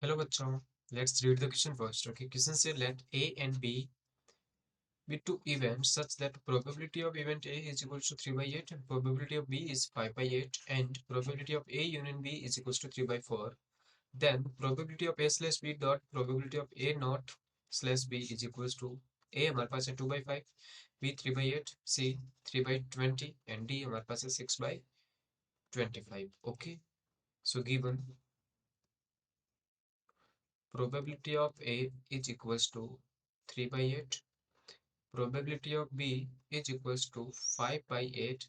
Hello बच्चों, let's read the question first. Okay, question said let A and B be two events such that probability of event A is equals to 3 by 8 and probability of B is 5 by 8 and probability of A union B is equals to 3 by 4. Then probability of A slash B dot probability of A not slash B is equals to A हमारे पास है 2 by 5, B 3 by 8, C 3 by 20 and D हमारे पास है 6 by 25. Okay, so given probability of A is equals to 3 by 8, probability of B is equals to 5 by 8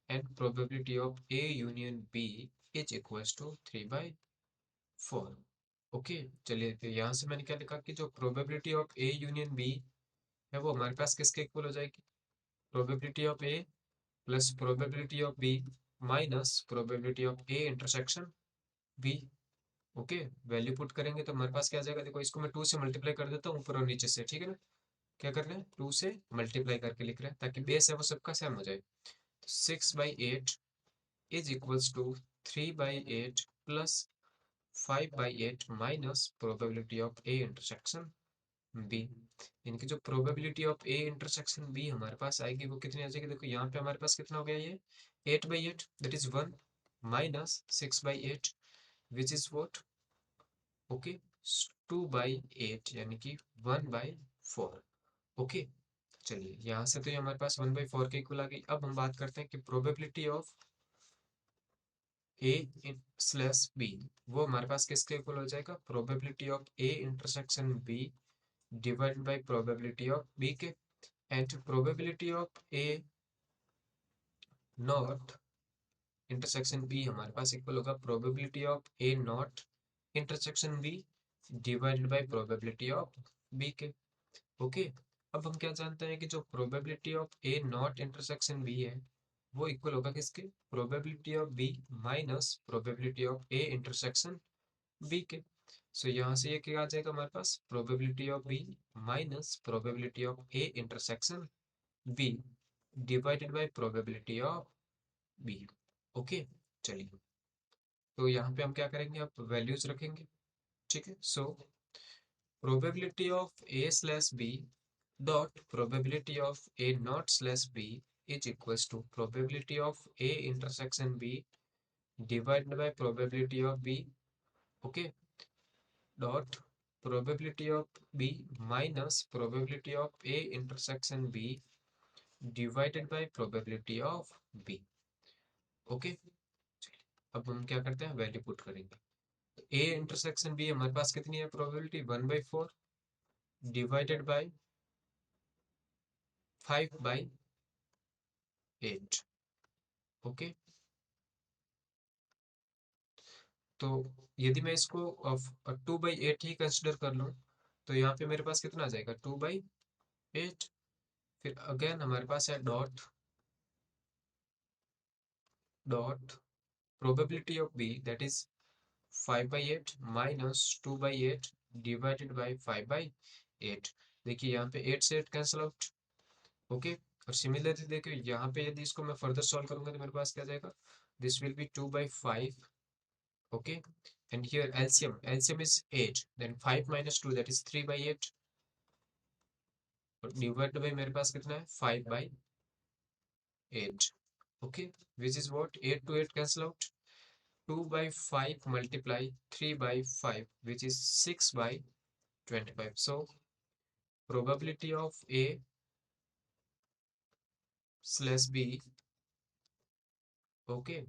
and probability of A union B is equals to 3 by 4. Okay चलिए तो यहाँ से मैंने क्या लिखा कि जो probability of A union B है वो हमारे पास किसके इक्वल हो जाएगी, probability of A plus probability of B minus probability of A intersection B. Okay, value put करेंगे तो हमारे पास क्या आ जाएगा, देखो इसको मैं 2 से मल्टीप्लाई कर देता हूँ ऊपर और नीचे से, ठीक है ना. क्या कर रहे हैं, 2 से मल्टीप्लाई करके लिख रहे हैं ताकि बेस है वो सबका सेम हो जाए. 6/8 is equals to 3/8 plus 5/8 minus probability of A intersection B. इनकी जो probability of A intersection B हमारे पास आएगी वो कितनी आ जाएगी, देखो यहाँ पे हमारे पास कितना हो गया, ये 8/8 that is 1 minus 6/8 which is what, okay 2/8 यानी कि 1/4. ओके चलिए यहाँ से तो ये हमारे पास 1/4 के इक्वल आ गई. अब हम बात करते हैं कि probability of A slash B वो हमारे पास किसके इक्वल हो जाएगा, probability of A intersection B divided by probability of B के. And probability of A not intersection B हमारे पास इक्वल होगा probability of A not intersection B divided by probability of B के. ओके, अब हम क्या जानते हैं कि जो probability of A not intersection B है वो इक्वल होगा किसके, probability of B minus probability of A intersection B के. सो यहाँ से ये क्या आ जाएगा हमारे पास, probability of B minus probability of A intersection B divided by probability of B. Okay चलिए तो यहाँ पे हम क्या करेंगे, अब वैल्यूज रखेंगे. ठीक है, so probability of A slash B dot probability of A naught slash B is equals to probability of A intersection B divided by probability of B. Okay, dot probability of B minus probability of A intersection B divided by probability of B. Okay, अब हम क्या करते हैं, value put करेंगे. A intersection B हमारे पास कितनी है probability, 1/4 divided by 5/8. Okay तो यदि मैं इसको 2/8 ही कंसिडर कर लूँ तो यहाँ पे मेरे पास कितना आ जाएगा, 2/8. फिर अगेन हमारे पास है dot dot probability of B that is 5/8 minus 2/8 divided by 5/8. देखिए यहाँ पे 8 से 8 कैंसिल आउट. ओके, और सिमिलरली देखिए यहाँ पे यदि इसको मैं फर्दर सॉल्व करूंगा तो मेरे पास क्या जाएगा, this will be 2/5. okay, and here LCM is 8, then 5 minus 2 that is 3/8 और डिवाइड बाय मेरे पास कितना है 5/8. okay, which is what 8 to 8 cancel out, 2/5 multiply 3/5 which is 6/25. So probability of A slash B, okay,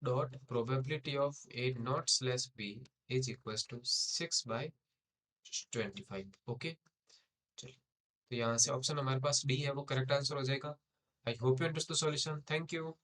dot probability of A not slash B is equals to 6/25. okay, चलिए तो यहाँ से option हमारे पास D है वो करेक्ट आंसर हो जाएगा. I hope you understood the solution. Thank you.